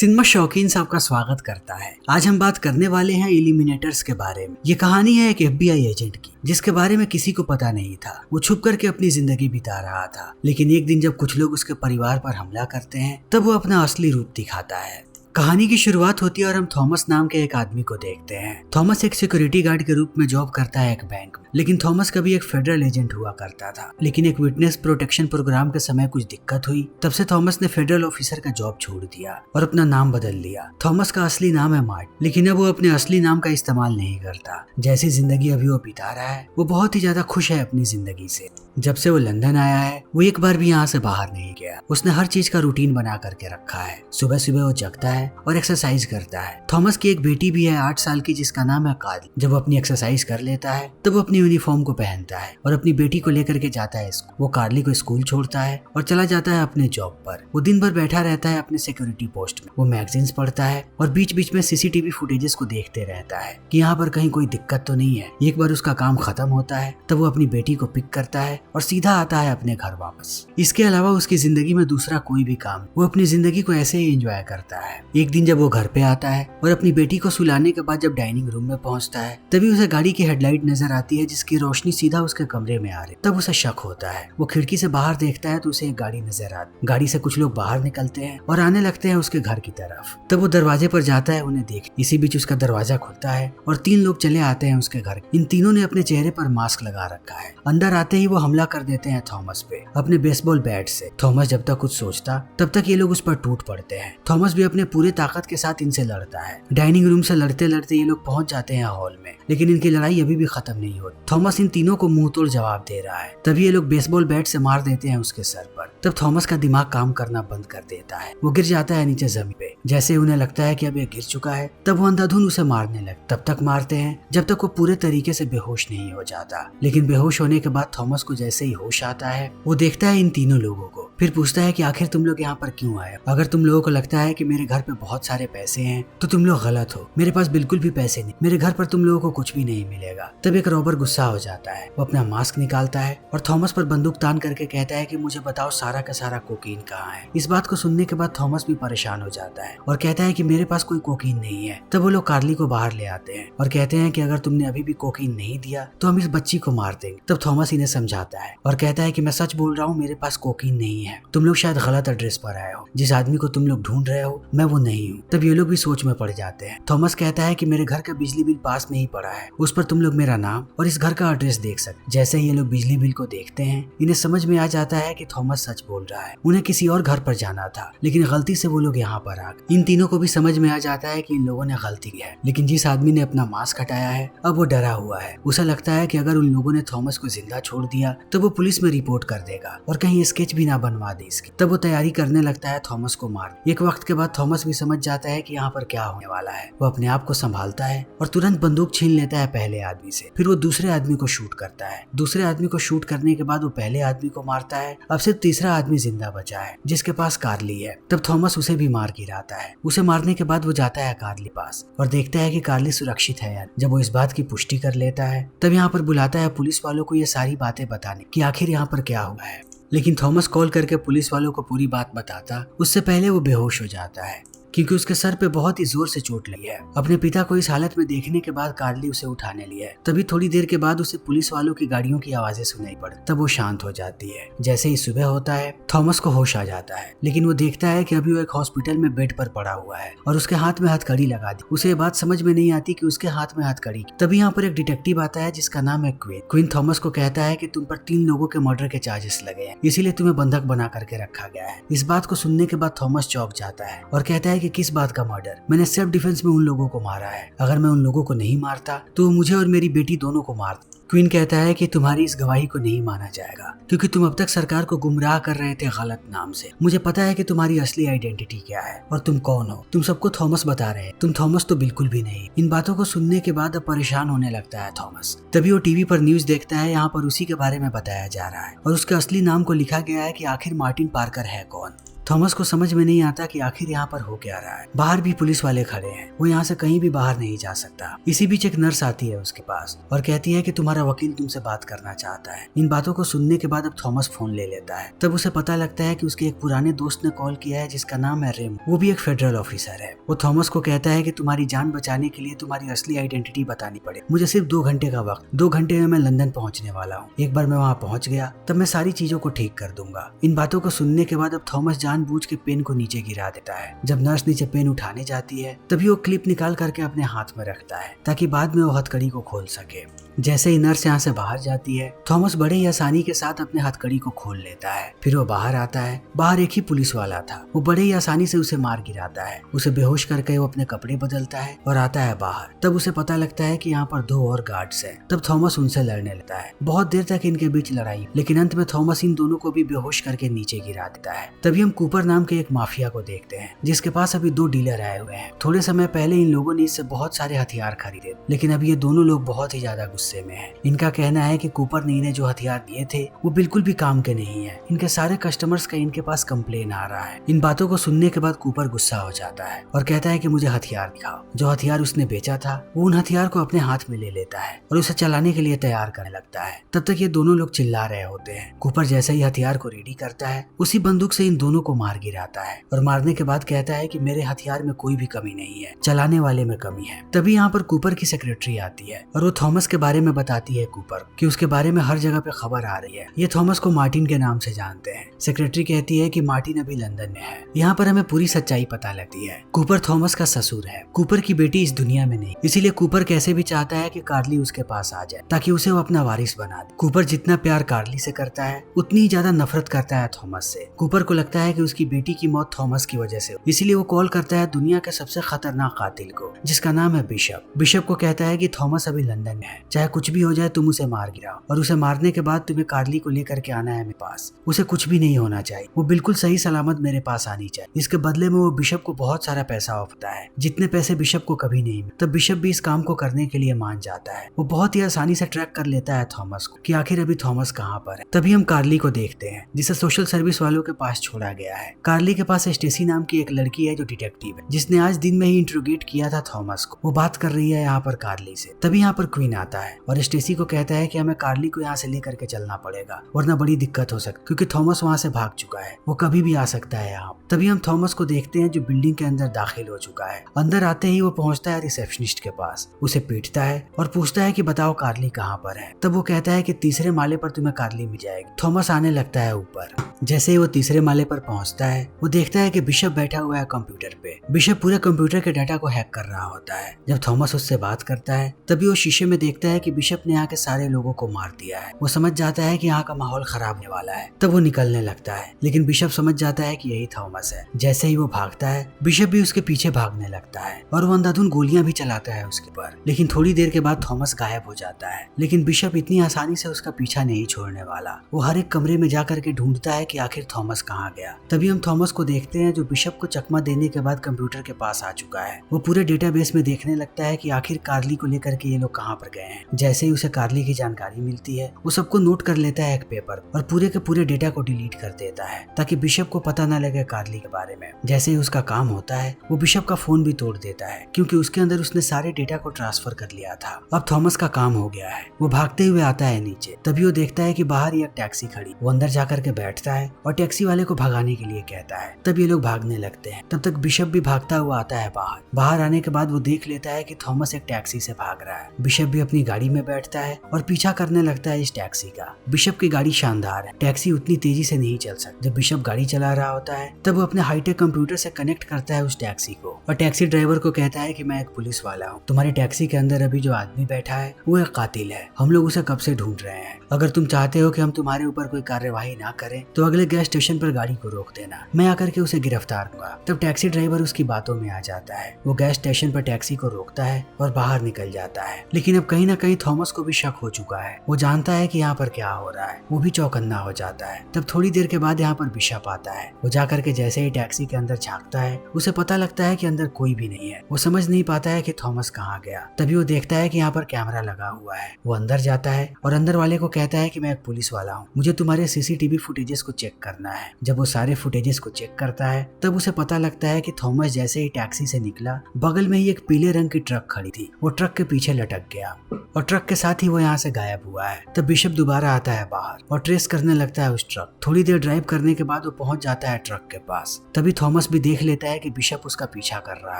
Cinema शौकीन साहब का स्वागत करता है। आज हम बात करने वाले हैं इलिमिनेटर्स के बारे में। ये कहानी है एक FBI एजेंट की, जिसके बारे में किसी को पता नहीं था। वो छुप करके अपनी जिंदगी बिता रहा था, लेकिन एक दिन जब कुछ लोग उसके परिवार पर हमला करते हैं, तब वो अपना असली रूप दिखाता है। कहानी की शुरुआत होती है और हम थॉमस नाम के एक आदमी को देखते हैं। थॉमस एक सिक्योरिटी गार्ड के रूप में जॉब करता है एक बैंक में, लेकिन थॉमस कभी एक फेडरल एजेंट हुआ करता था। लेकिन एक विटनेस प्रोटेक्शन प्रोग्राम के समय कुछ दिक्कत हुई, तब से थॉमस ने फेडरल ऑफिसर का जॉब छोड़ दिया और अपना नाम बदल लिया। थॉमस का असली नाम है मार्ट, लेकिन अब वो अपने असली नाम का इस्तेमाल नहीं करता। जैसी जिंदगी अभी वो बिता रहा है, वो बहुत ही ज्यादा खुश है अपनी जिंदगी से। जब से वो लंदन आया है, वो एक बार भी यहाँ से बाहर नहीं गया। उसने हर चीज का रूटीन बना करके रखा है। सुबह सुबह वो जगता है और एक्सरसाइज करता है। थॉमस की एक बेटी भी है 8 साल की, जिसका नाम है कार्ल। जब वो अपनी एक्सरसाइज कर लेता है, तब वो अपनी यूनिफॉर्म को पहनता है और अपनी बेटी को लेकर के जाता है स्कूल। वो कार्ली को स्कूल छोड़ता है और चला जाता है अपने जॉब पर। वो दिन भर बैठा रहता है अपने सिक्योरिटी पोस्ट में। वो मैगजीन्स पढ़ता है और बीच बीच में CCTV फुटेजेस को देखते रहता है कि यहाँ पर कहीं कोई दिक्कत तो नहीं है। एक बार उसका काम खत्म होता है, तब वो अपनी बेटी को पिक करता है और सीधा आता है अपने घर वापस। इसके अलावा उसकी जिंदगी में दूसरा कोई भी काम, वो अपनी जिंदगी को ऐसे ही एंजॉय करता है। एक दिन जब वो घर पे आता है और अपनी बेटी को सुलाने के बाद जब डाइनिंग रूम में पहुंचता है, तभी उसे गाड़ी की हेडलाइट नजर आती है, जिसकी रोशनी सीधा उसके कमरे में आ रही। तब उसे शक होता है। वो खिड़की से बाहर देखता है तो उसे एक गाड़ी नजर आती। गाड़ी से कुछ लोग बाहर निकलते हैं और आने लगते हैं उसके घर की तरफ। तब वो दरवाजे पर जाता है उन्हें देख। इसी बीच उसका दरवाजा खुलता है और 3 लोग चले आते हैं उसके घर। इन तीनों ने अपने चेहरे पर मास्क लगा रखा है। अंदर आते ही वो हमला कर देते हैं थॉमस पे अपने बेसबॉल बैट से। थॉमस जब तक कुछ सोचता, तब तक ये लोग उस पर टूट पड़ते हैं। थॉमस भी अपने पूरे ताकत के साथ इनसे लड़ता है। डाइनिंग रूम से लड़ते लड़ते ये लोग पहुंच जाते हैं हॉल में, लेकिन इनकी लड़ाई अभी भी खत्म नहीं होती। थॉमस इन तीनों को मुंह तोड़ जवाब दे रहा है। तभी ये लोग बेसबॉल बैट से मार देते हैं उसके सर पर। तब थॉमस का दिमाग काम करना बंद कर देता है। वो गिर जाता है नीचे जमीन पे। जैसे उन्हें लगता है कि अब ये गिर चुका है, तब वो अंधाधुन उसे मारने लगे। तब तक मारते हैं जब तक वो पूरे तरीके से बेहोश नहीं हो जाता। लेकिन बेहोश होने के बाद थॉमस को जैसे ही होश आता है, वो देखता है इन तीनों लोगों को। फिर पूछता है कि आखिर तुम लोग यहाँ पर क्यों आए? अगर तुम लोगों को लगता है कि मेरे घर पे बहुत सारे पैसे हैं, तो तुम लोग गलत हो। मेरे पास बिल्कुल भी पैसे नहीं। मेरे घर पर तुम लोगों को कुछ भी नहीं मिलेगा। तब एक रॉबर गुस्सा हो जाता है। वो अपना मास्क निकालता है और थॉमस पर बंदूक तान करके कहता है कि मुझे बताओ सारा का सारा कोकीन कहाँ है। इस बात को सुनने के बाद थॉमस भी परेशान हो जाता है और कहता है कि मेरे पास कोई कोकीन नहीं है। तब वो लोग कार्ली को बाहर ले आते हैं और कहते हैं कि अगर तुमने अभी भी कोकीन नहीं दिया तो हम इस बच्ची को मार देंगे। तब थॉमस इन्हें समझाता है और कहता है कि मैं सच बोल रहा हूँ, मेरे पास कोकीन नहीं है। तुम लोग शायद गलत एड्रेस पर आए हो। जिस आदमी को तुम लोग ढूंढ रहे हो, मैं वो नहीं हूँ। तब ये लोग भी सोच में पड़ जाते हैं। थॉमस कहता है कि मेरे घर का बिजली बिल पास में ही पड़ा है, उस पर तुम लोग मेरा नाम और इस घर का एड्रेस देख सकते। जैसे ही ये लोग बिजली बिल को देखते हैं, इन्हें समझ में आ जाता है कि थॉमस सच बोल रहा है। उन्हें किसी और घर पर जाना था, लेकिन गलती से वो लोग यहाँ पर आ गए। इन तीनों को भी समझ में आ जाता है कि इन लोगों ने गलती की है। लेकिन जिस आदमी ने अपना मास्क हटाया है, अब वो डरा हुआ है। उसे लगता है कि अगर उन लोगों ने थॉमस को जिंदा छोड़ दिया तो वो पुलिस में रिपोर्ट कर देगा और कहीं स्केच भी ना बनवा दे इसकी। तब वो तैयारी करने लगता है थॉमस को मार। एक वक्त के बाद थॉमस भी समझ जाता है कि यहाँ पर क्या होने वाला है। वो अपने आप को संभालता है और तुरंत बंदूक छीन लेता है पहले आदमी से। फिर वो दूसरे आदमी को शूट करता है। दूसरे आदमी को शूट करने के बाद वो पहले आदमी को मारता है। अब सिर्फ तीसरा आदमी जिंदा बचा है, जिसके पास कार्ली है। तब थॉमस उसे भी मार गिराता है। उसे मारने के बाद वो जाता है कार्ली पास और देखता है कि कार्ली सुरक्षित है यार। जब वो इस बात की पुष्टि कर लेता है, तब यहाँ पर बुलाता है पुलिस वालों को ये सारी बातें बताने कि आखिर यहाँ पर क्या हुआ है। लेकिन थॉमस कॉल करके पुलिस वालों को पूरी बात बताता, उससे पहले वो बेहोश हो जाता है क्योंकि उसके सर पे बहुत ही जोर से चोट लगी है। अपने पिता को इस हालत में देखने के बाद कार्ली उसे उठाने लिया है। तभी थोड़ी देर के बाद उसे पुलिस वालों की गाड़ियों की आवाजें सुनाई पड़। तब वो शांत हो जाती है। जैसे ही सुबह होता है, थॉमस को होश आ जाता है, लेकिन वो देखता है कि अभी वो एक हॉस्पिटल में बेड पर पड़ा हुआ है और उसके हाथ में हथकड़ी लगा दी। उसे ये बात समझ में नहीं आती कि उसके हाथ में हथकड़ी। तभी यहाँ पर एक डिटेक्टिव आता है जिसका नाम है क्वीन। क्वीन थॉमस को कहता है कि तुम पर 3 लोगों के मर्डर के चार्जेस लगे हैं, इसीलिए तुम्हें बंधक बना करके रखा गया है। इस बात को सुनने के बाद थॉमस चौंक जाता है और कहता है कि किस बात का मर्डर? मैंने सेल्फ डिफेंस में उन लोगों को मारा है। अगर मैं उन लोगों को नहीं मारता तो मुझे और मेरी बेटी दोनों को मार। क्वीन कहता है कि तुम्हारी इस गवाही को नहीं माना जाएगा क्योंकि तुम अब तक सरकार को गुमराह कर रहे थे गलत नाम से। मुझे पता है कि तुम्हारी असली आइडेंटिटी क्या है और तुम कौन हो। तुम सबको थॉमस बता रहे हैं, तुम थॉमस तो बिल्कुल भी नहीं। इन बातों को सुनने के बाद अब परेशान होने लगता है थॉमस। तभी वो टीवी पर न्यूज देखता है। यहाँ पर उसी के बारे में बताया जा रहा है और उसके असली नाम को लिखा गया है कि आखिर मार्टिन पार्कर है कौन। थॉमस को समझ में नहीं आता कि आखिर यहाँ पर हो क्या रहा है। बाहर भी पुलिस वाले खड़े हैं, वो यहाँ से कहीं भी बाहर नहीं जा सकता। इसी बीच एक नर्स आती है उसके पास और कहती है कि तुम्हारा वकील तुमसे बात करना चाहता है। इन बातों को सुनने के बाद अब थॉमस फोन ले लेता है। तब उसे पता लगता है कि उसके एक पुराने दोस्त ने कॉल किया है जिसका नाम है रिम। वो भी एक फेडरल ऑफिसर है। वो थॉमस को कहता है कि तुम्हारी जान बचाने के लिए तुम्हारी असली आइडेंटिटी बतानी पड़े। मुझे सिर्फ 2 घंटे का वक्त, 2 घंटे में मैं लंदन पहुंचने वाला हूँ। एक बार मैं वहाँ पहुंच गया तब मैं सारी चीजों को ठीक कर दूंगा। इन बातों को सुनने के बाद अब थॉमस जानबूझ के पेन को नीचे गिरा देता है। जब नर्स नीचे पेन उठाने जाती है तभी वो क्लिप निकाल करके अपने हाथ में रखता है ताकि बाद में वो हथकड़ी को खोल सके। जैसे ही नर्स यहाँ से बाहर जाती है, थॉमस बड़े ही आसानी के साथ अपने हथकड़ी को खोल लेता है। फिर वो बाहर आता है। बाहर एक ही पुलिस वाला था। वो बड़े ही आसानी से उसे मार गिराता है। उसे बेहोश करके वो अपने कपड़े बदलता है और आता है बाहर। तब उसे पता लगता है कि यहाँ पर 2 और गार्ड्स हैं। तब थॉमस उनसे लड़ने लगता है। बहुत देर तक इनके बीच लड़ाई, लेकिन अंत में थॉमस इन दोनों को भी बेहोश करके नीचे गिरा देता है। तभी हम कूपर नाम के एक माफिया को देखते हैं जिसके पास अभी 2 डीलर आए हुए हैं। थोड़े समय पहले इन लोगों ने इससे बहुत सारे हथियार खरीदे, लेकिन अब ये दोनों लोग बहुत ही ज्यादा गुस्से में हैं। इनका कहना है कि कूपर ने इन्हें जो हथियार दिए थे वो बिल्कुल भी काम के नहीं है। इनके सारे कस्टमर्स का इनके पास कंप्लेन आ रहा है। इन बातों को सुनने के बाद कूपर गुस्सा हो जाता है और कहता है कि मुझे हथियार दिखाओ। जो हथियार उसने बेचा था वो उन हथियार को अपने हाथ में ले लेता है और उसे चलाने के लिए तैयार करने लगता है। तब तक ये दोनों लोग चिल्ला रहे होते हैं। कूपर जैसे ही हथियार को रेडी करता है, उसी बंदूक से इन दोनों को मार गिराता है और मारने के बाद कहता है कि मेरे हथियार में कोई भी कमी नहीं है, चलाने वाले में कमी है। तभी यहाँ पर कूपर की सेक्रेटरी आती है और वो थॉमस के बारे में बताती है कूपर कि उसके बारे में हर जगह पे खबर आ रही है। ये थॉमस को मार्टिन के नाम से जानते हैं। सेक्रेटरी कहती है कि मार्टिन अभी लंदन में है। यहाँ पर हमें पूरी सच्चाई पता लगती है। कूपर थॉमस का ससुर है। कूपर की बेटी इस दुनिया में नहीं, इसीलिए कूपर कैसे भी चाहता है कि कार्ली उसके पास आ जाए ताकि उसे वो अपना वारिस बना दे। कूपर जितना प्यार कार्ली से करता है उतनी ही ज्यादा नफरत करता है थॉमस से। कूपर को लगता है कि उसकी बेटी की मौत थॉमस की वजह से, इसीलिए वो कॉल करता है दुनिया के सबसे खतरनाक कातिल को जिसका नाम है बिशप। बिशप को कहता है कि थॉमस अभी लंदन में है, चाहे कुछ भी हो जाए तुम उसे मार गिराओ और उसे मारने के बाद तुम्हें कार्ली को लेकर के आना है मेरे पास। उसे कुछ भी नहीं होना चाहिए, वो बिल्कुल सही सलामत मेरे पास आनी चाहिए। इसके बदले में वो बिशप को बहुत सारा पैसा ऑफरता है, जितने पैसे बिशप को कभी नहीं मिले। तब बिशप भी इस काम को करने के लिए मान जाता है। वो बहुत ही आसानी से ट्रैक कर लेता है थॉमस को कि आखिर अभी थॉमस कहाँ पर है। तभी हम कार्ली को देखते हैं जिसे सोशल सर्विस वालों के पास छोड़ा गया है। कार्ली के पास स्टेसी नाम की एक लड़की है जो डिटेक्टिव है, जिसने आज दिन में ही इंट्रोगेट किया था थॉमस को। वो बात कर रही है यहाँ पर कार्ली से। तभी यहाँ पर क्वीन आता है और स्टेसी को कहता है कि हमें कार्ली को यहाँ से लेकर के चलना पड़ेगा वरना बड़ी दिक्कत हो सकती, क्योंकि थॉमस वहाँ से भाग चुका है, वो कभी भी आ सकता है यहाँ। तभी हम थॉमस को देखते हैं जो बिल्डिंग के अंदर दाखिल हो चुका है। अंदर आते ही वो पहुंचता है रिसेप्शनिस्ट के पास, उसे पीटता है और पूछता है कि बताओ कार्ली कहाँ पर है। तब वो कहता है कि 3रे माले पर तुम्हें कार्ली मिल जाएगी। थॉमस आने लगता है ऊपर। जैसे ही वो 3रे माले पर पहुंचता है, वो देखता है कि बिशप बैठा हुआ है कंप्यूटर पे। बिशप पूरे कंप्यूटर के डाटा को हैक कर रहा होता है। जब थॉमस उससे बात करता है तभी वो शीशे में देखता है कि बिशप ने यहाँ के सारे लोगों को मार दिया है। वो समझ जाता है कि यहाँ का माहौल खराब होने वाला है। तब वो निकलने लगता है, लेकिन बिशप समझ जाता है कि यही थॉमस है। जैसे ही वो भागता है, बिशप भी उसके पीछे भागने लगता है और वो अंधाधुंध गोलियां भी चलाता है उसके ऊपर। लेकिन थोड़ी देर के बाद थॉमस गायब हो जाता है। लेकिन बिशप इतनी आसानी से उसका पीछा नहीं छोड़ने वाला। वो हर एक कमरे में जा करके ढूंढता है कि आखिर थॉमस कहाँ गया। तभी हम थॉमस को देखते हैं जो बिशप को चकमा देने के बाद कंप्यूटर के पास आ चुका है। वो पूरे डेटाबेस में देखने लगता है कि आखिर कार्ली को लेकर के ये लोग कहाँ पर गए हैं। जैसे ही उसे कार्ली की जानकारी मिलती है, वो सबको नोट कर लेता है एक पेपर और पूरे के पूरे डेटा को डिलीट कर देता है ताकि बिशप को पता न लगे कार्ली के बारे में। जैसे ही उसका काम होता है, वो बिशप का फोन भी तोड़ देता है क्योंकि उसके अंदर उसने सारे डेटा को ट्रांसफर कर लिया था। अब थॉमस का काम हो गया है। वो भागते हुए आता है नीचे। तभी वो देखता है कि बाहर ही एक टैक्सी खड़ी। वो अंदर जाकर के बैठता है और टैक्सी वाले को भगाने के लिए कहता है। तब ये लोग भागने लगते हैं। तब तक बिशप भी भागता हुआ आता है बाहर। बाहर आने के बाद वो देख लेता है कि थॉमस एक टैक्सी से भाग रहा है। बिशप भी अपनी गाड़ी में बैठता है और पीछा करने लगता है इस टैक्सी का। बिशप की गाड़ी शानदार है, टैक्सी उतनी तेजी से नहीं चल सकती। जब बिशप गाड़ी चला रहा होता है तब वो अपने हाईटेक कंप्यूटर से कनेक्ट करता है उस टैक्सी को और टैक्सी ड्राइवर को कहता है कि मैं एक पुलिस वाला हूँ। तुम्हारी टैक्सी के अंदर अभी जो आदमी बैठा है वो एक कातिल है। हम लोग उसे कब से ढूंढ रहे हैं। अगर तुम चाहते हो कि हम तुम्हारे ऊपर कोई कार्यवाही ना करें तो अगले गैस स्टेशन पर गाड़ी को रोक देना, मैं आकर के उसे गिरफ्तार करूंगा। तब टैक्सी ड्राइवर उसकी बातों में आ जाता है। वो गैस स्टेशन पर टैक्सी को रोकता है और बाहर निकल जाता है। लेकिन अब कहीं ना कहीं थॉमस को भी शक हो चुका है। वो जानता है कि यहाँ पर क्या हो रहा है, वो भी चौकन्ना हो जाता है। तब थोड़ी देर के बाद यहाँ पर बिशप आता है। वो जाकर के जैसे ही टैक्सी के अंदर झांकता है, उसे पता लगता है कि अंदर कोई भी नहीं है। वो समझ नहीं पाता है कि थॉमस कहाँ गया। तभी वो देखता है कि यहाँ पर कैमरा लगा हुआ है। वो अंदर जाता है और अंदर वाले को कहता है कि मैं एक पुलिस वाला हूँ, मुझे तुम्हारे सीसीटीवी फुटेजेस को चेक करना है। जब वो सारे फुटेजेस को चेक करता है तब उसे पता लगता है कि थॉमस जैसे ही टैक्सी से निकला, बगल में ही एक पीले रंग की ट्रक खड़ी थी। वो ट्रक के पीछे लटक गया और ट्रक के साथ ही वो यहाँ से गायब हुआ है। तब बिशप दोबारा आता है बाहर और ट्रेस करने लगता है उस ट्रक। थोड़ी देर ड्राइव करने के बाद वो पहुंच जाता है ट्रक के पास। तभी थॉमस भी देख लेता है कि बिशप उसका पीछा कर रहा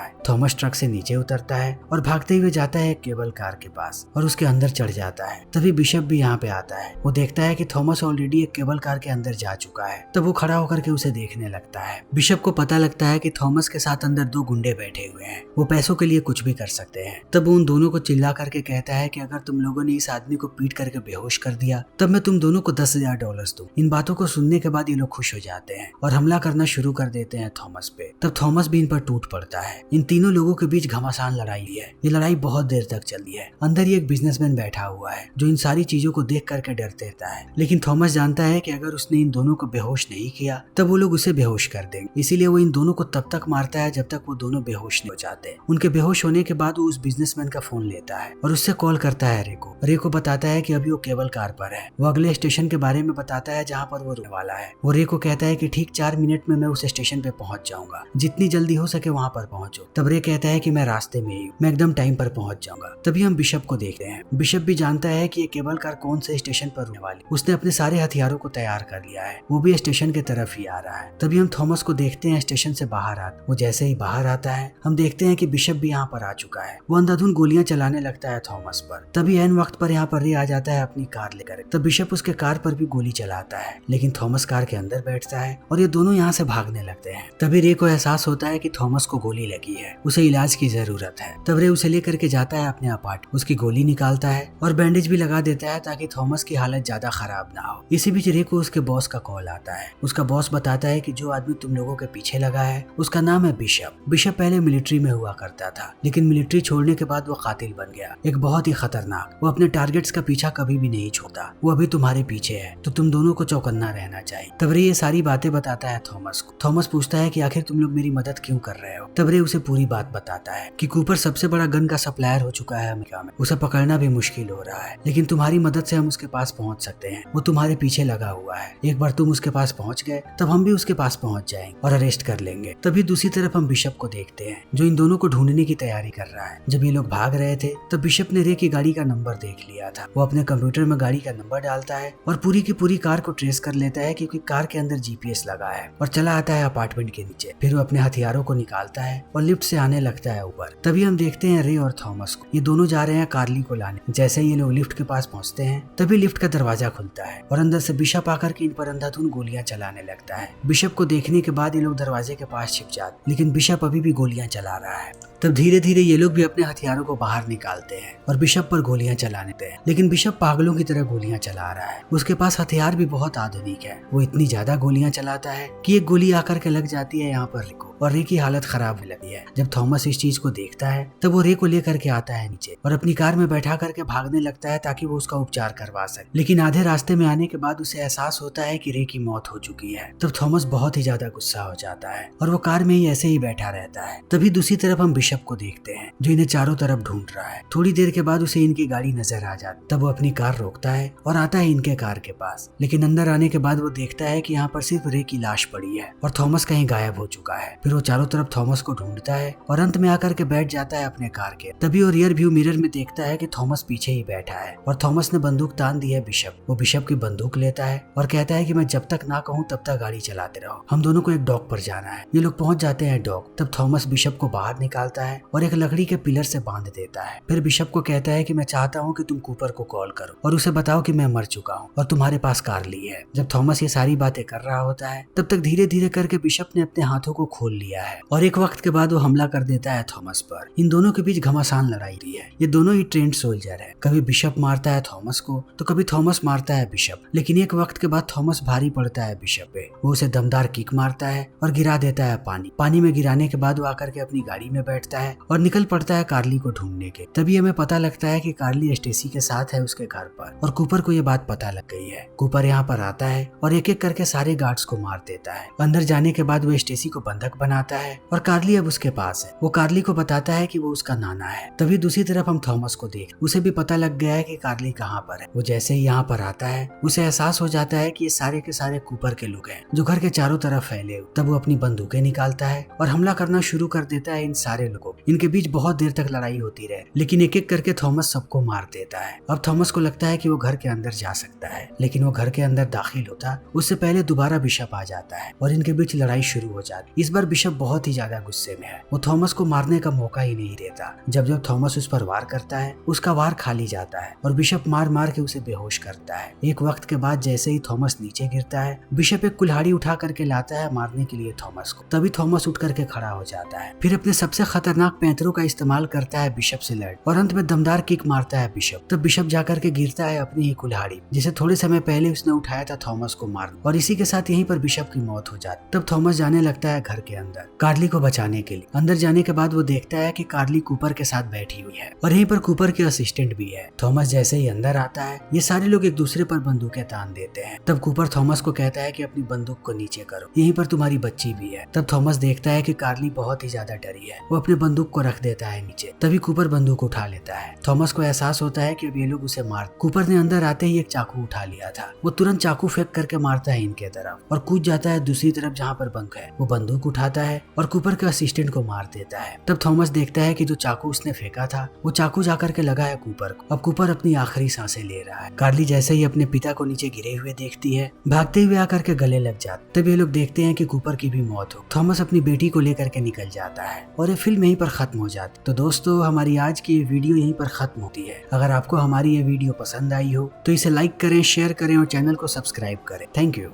है। थॉमस ट्रक से नीचे उतरता है और भागते हुए जाता है एक केबल कार के पास और उसके अंदर चढ़ जाता है। तभी बिशप भी यहाँ पे आता है। वो देखता है कि थॉमस ऑलरेडी एक केबल कार के अंदर जा चुका है। तब वो खड़ा होकर के उसे देखने लगता है। बिशप को पता लगता है कि थॉमस के साथ अंदर दो गुंडे बैठे हुए हैं, वो पैसों के लिए कुछ भी कर सकते हैं। तब वो उन दोनों को चिल्ला करके कहता है कि अगर तुम लोगों ने इस आदमी को पीट करके बेहोश कर दिया तब मैं तुम दोनों को $10,000 दूं। इन बातों को सुनने के बाद ये लोग खुश हो जाते हैं और हमला करना शुरू कर देते हैं थॉमस पे। तब थॉमस भी इन पर टूट पड़ता है। इन तीनों लोगों के बीच घमासान लड़ाई है। ये लड़ाई बहुत देर तक चली है। अंदर ही एक बिजनेसमैन बैठा हुआ है जो इन सारी चीजों को देख करके डर देता है, लेकिन थॉमस जानता है कि अगर उसने इन दोनों को बेहोश नहीं किया तब वो लोग उसे बेहोश कर देंगे। इसीलिए वो इन दोनों को तब तक मारता है जब तक वो दोनों बेहोश नहीं हो जाते। उनके बेहोश होने के बाद वो उस बिजनेसमैन का फोन लेता है और उससे कॉल करता है रेको। रेको बताता है कि अभी वो केबल कार पर है। वो अगले स्टेशन के बारे में बताता है जहाँ पर वो रुकने वाला है। वो रेको कहता है कि ठीक 4 मिनट में मैं उस स्टेशन पे पहुंच जाऊंगा, जितनी जल्दी हो सके वहाँ पर पहुंचो। तब रे कहता है कि मैं रास्ते में ही हूँ, मैं एकदम टाइम पर पहुंच जाऊंगा। तभी हम बिशप को देखते हैं। बिशप भी जानता है कि ये केबल कार कौन से स्टेशन पर रुकने वाली। उसने अपने सारे हथियारों को तैयार कर लिया है। वो भी स्टेशन के तरफ ही आ रहा है। तभी हम थॉमस को देखते हैं स्टेशन से बाहर आते। वो जैसे ही बाहर आता है हम देखते हैं कि बिशप भी यहाँ पर आ चुका है। वो अंधाधुंध गोलियां चलाने लगता है थॉमस पर। तभी एन वक्त पर यहाँ पर रे आ जाता है अपनी कार लेकर। तब बिशप उसके कार पर भी गोली चलाता है, लेकिन थॉमस कार के अंदर बैठता है और ये दोनों यहाँ से भागने लगते हैं। तभी रे को एहसास होता है कि थॉमस को गोली लगी है, उसे इलाज की जरूरत है। तब रे उसे लेकर के जाता है अपने अपार्टमेंट, उसकी गोली निकालता है और बैंडेज भी लगा देता है ताकि थॉमस की हालत ज्यादा खराब ना हो। इसी बीच रे को उसके बॉस का कॉल आता है। उसका बॉस बताता है कि जो आदमी तुम लोगों के पीछे लगा है उसका नाम है बिशप। बिशप पहले मिलिट्री में हुआ करता था, लेकिन मिलिट्री छोड़ने के बाद वो कातिल बन गया, एक बहुत ही खतरनाक। वो अपने टारगेट्स का पीछा कभी भी नहीं छोड़ता। वो अभी तुम्हारे पीछे है तो तुम दोनों को चौकन्ना रहना चाहिए। तब रे ये सारी बातें बताता है थॉमस को। थॉमस पूछता है कि आखिर तुम लोग मेरी मदद क्यों कर रहे हो। तब रे उसे पूरी बात बताता है कि कूपर सबसे बड़ा गन का सप्लायर हो चुका है अमेरिका में, उसे पकड़ना भी मुश्किल हो रहा है, लेकिन तुम्हारी मदद से हम उसके पास पहुंच सकते हैं। वो तुम्हारे पीछे लगा हुआ है, एक बार तुम उसके पास पहुंच गए तब हम भी उसके पास पहुंच जाएंगे और अरेस्ट कर लेंगे। तभी दूसरी तरफ हम बिशप को देखते हैं जो इन दोनों को ढूंढने की तैयारी कर रहा है। जब ये लोग भाग रहे थे तब बिशप ने रे की गाड़ी का नंबर देख लिया था। वो अपने कंप्यूटर में गाड़ी का नंबर डालता है और पूरी की पूरी कार को ट्रेस कर लेता है क्योंकि कार के अंदर जीपीएस लगा है, और चला आता है अपार्टमेंट के नीचे। फिर वो अपने हथियारों को निकालता है और लिफ्ट से आने लगता है ऊपर। तभी हम देखते हैं रे और थॉमस को, ये दोनों जा रहे हैं कार्ली को लाने। जैसे ही ये लोग लिफ्ट के पास पहुंचते हैं तभी लिफ्ट का दरवाजा खुलता है और अंदर से बिशप आकर के इन पर अंधाधुंध गोलियां चलाने लगता है। बिशप को देखने के बाद ये लोग दरवाजे के पास छिप जाते, लेकिन बिशप अभी भी गोलियां चला रहा है। तब धीरे धीरे ये लोग भी अपने हथियारों को बाहर निकालते हैं और बिशप पर गोलियां चलाने देते हैं, लेकिन बिशप पागलों की तरह गोलियां चला रहा है। उसके पास हथियार भी बहुत आधुनिक है। वो इतनी ज्यादा गोलियां चलाता है कि एक गोली आकर के लग जाती है यहाँ पर रे को, और रे की हालत खराब होने लगती है। जब थॉमस इस चीज को देखता है तब वो रे को लेकर के आता है नीचे और अपनी कार में बैठा करके भागने लगता है ताकि वो उसका उपचार करवा सके। लेकिन आधे रास्ते में आने के बाद उसे एहसास होता है कि रे की मौत हो चुकी है। तब थॉमस बहुत ही ज्यादा गुस्सा हो जाता है और वो कार में ही ऐसे ही बैठा रहता है। तभी दूसरी तरफ हम बिशप को देखते हैं जो इन्हें चारों तरफ ढूंढ रहा है। थोड़ी देर के बाद उसे इनकी गाड़ी नजर आ जाती। तब वो अपनी कार रोकता है और आता है इनके कार के पास, लेकिन अंदर आने के बाद वो देखता है कि यहाँ पर सिर्फ रे की लाश पड़ी है और थॉमस कहीं गायब हो चुका है। फिर वो चारों तरफ थॉमस को ढूंढता है और अंत में आकर के बैठ जाता है अपने कार के। तभी वो रियर व्यू मिरर में देखता है कि थॉमस पीछे ही बैठा है और थॉमस ने बंदूक तान दी है बिशप। वो बिशप की बंदूक लेता है और कहता है कि मैं जब तक ना कहूँ तब तक गाड़ी चलाते रहो, हम दोनों को एक डॉक पर जाना है। ये लोग पहुंच जाते हैं डॉक। तब थॉमस बिशप को बाहर निकालता है और एक लकड़ी के पिलर से बांध देता है। फिर बिशप को कहता है कि मैं चाहता हूँ कि तुम कूपर को कॉल करो और उसे बताओ कि मैं मर चुका हूँ और तुम्हारे पास कार ली है। जब थॉमस ये सारी बातें कर रहा होता है तब तक धीरे धीरे करके बिशप ने अपने हाथों को खोल तोड़ लिया है और एक वक्त के बाद वो हमला कर देता है थॉमस पर। इन दोनों के बीच घमासान लड़ाई हुई है। ये दोनों ही ट्रेंड सोल्जर है। कभी बिशप मारता है थॉमस को तो कभी थॉमस मारता है बिशप। लेकिन एक वक्त के बाद थॉमस भारी पड़ता है बिशप पे। वो उसे दमदार किक मारता है और गिरा देता है पानी में गिराने के बाद वो आकर के अपनी गाड़ी में बैठता है और निकल पड़ता है कार्ली को ढूंढने के। तभी हमें पता लगता है कि कार्ली स्टेसी के साथ है उसके घर पर और कूपर को ये बात पता लग गई है। कूपर यहाँ पर आता है और एक एक करके सारे गार्ड्स को मार देता है। अंदर जाने के बाद वो स्टेसी को बंधक बनाता है और कार्ली अब उसके पास है। वो कार्ली को बताता है कि वो उसका नाना है। तभी दूसरी तरफ हम थॉमस को देख, उसे भी पता लग गया है कि कार्ली कहाँ पर है। वो जैसे ही यहाँ पर आता है उसे एहसास हो जाता है कि ये सारे के सारे कूपर के लोग हैं जो घर के चारों तरफ फैले। तब वो अपनी बंदूकें निकालता है और हमला करना शुरू कर देता है इन सारे लोगों। इनके बीच बहुत देर तक लड़ाई होती रहे, लेकिन एक एक करके थॉमस सबको मार देता है। अब थॉमस को लगता है कि वो घर के अंदर जा सकता है, लेकिन वो घर के अंदर दाखिल होता उससे पहले दोबारा बिशप आ जाता है और इनके बीच लड़ाई शुरू हो जाती। इस बार बिशप बहुत ही ज्यादा गुस्से में है। वो थॉमस को मारने का मौका ही नहीं देता। जब जब थॉमस उस पर वार करता है उसका वार खाली जाता है और बिशप मार मार के उसे बेहोश करता है। एक वक्त के बाद जैसे ही थॉमस नीचे गिरता है बिशप एक कुल्हाड़ी उठा करके लाता है मारने के लिए थॉमस को। तभी थॉमस उठ करके खड़ा हो जाता है, फिर अपने सबसे खतरनाक पैंतरों का इस्तेमाल करता है बिशप से लड़ और अंत में दमदार किक मारता है बिशप। तब बिशप जाकर के गिरता है अपनी ही कुल्हाड़ी जिसे थोड़े समय पहले उसने उठाया था थॉमस को मारने, और इसी के साथ यहीं पर बिशप की मौत हो जाती। तब थॉमस जाने लगता है घर के अंदर कार्ली को बचाने के लिए। अंदर जाने के बाद वो देखता है कि कार्ली कूपर के साथ बैठी हुई है और यहीं पर कूपर के असिस्टेंट भी है। थॉमस जैसे ही अंदर आता है ये सारे लोग एक दूसरे पर बंदूकें तान देते हैं। तब कूपर थॉमस को कहता है कि अपनी बंदूक को नीचे करो, यहीं पर तुम्हारी बच्ची भी है। तब थॉमस देखता है कि कार्ली बहुत ही ज्यादा डरी है। वो अपनी बंदूक को रख देता है नीचे। तभी कूपर बंदूक उठा लेता है। थॉमस को एहसास होता है कि अब ये लोग उसे मार। कूपर ने अंदर आते ही एक चाकू उठा लिया था। वो तुरंत चाकू फेंक करके मारता है इनके तरफ और कूद जाता है दूसरी तरफ जहाँ पर बंक है। वो बंदूक उठाता है और कूपर के असिस्टेंट को मार देता है। तब थॉमस देखता है कि जो चाकू उसने फेंका था वो चाकू जाकर के लगा है कूपर को। अब कूपर अपनी आखिरी सांसें ले रहा है। कार्ली जैसे ही अपने पिता को नीचे गिरे हुए देखती है भागते हुए आकर के गले लग जाते। तब ये लोग देखते हैं कि कूपर की भी मौत हो। थॉमस अपनी बेटी को लेकर के निकल जाता है और ये फिल्म यहीं पर खत्म हो जाती। तो दोस्तों हमारी आज की ये वीडियो यहीं पर खत्म होती है। अगर आपको हमारी ये वीडियो पसंद आई हो तो इसे लाइक करें, शेयर करें और चैनल को सब्सक्राइब करें। Thank you.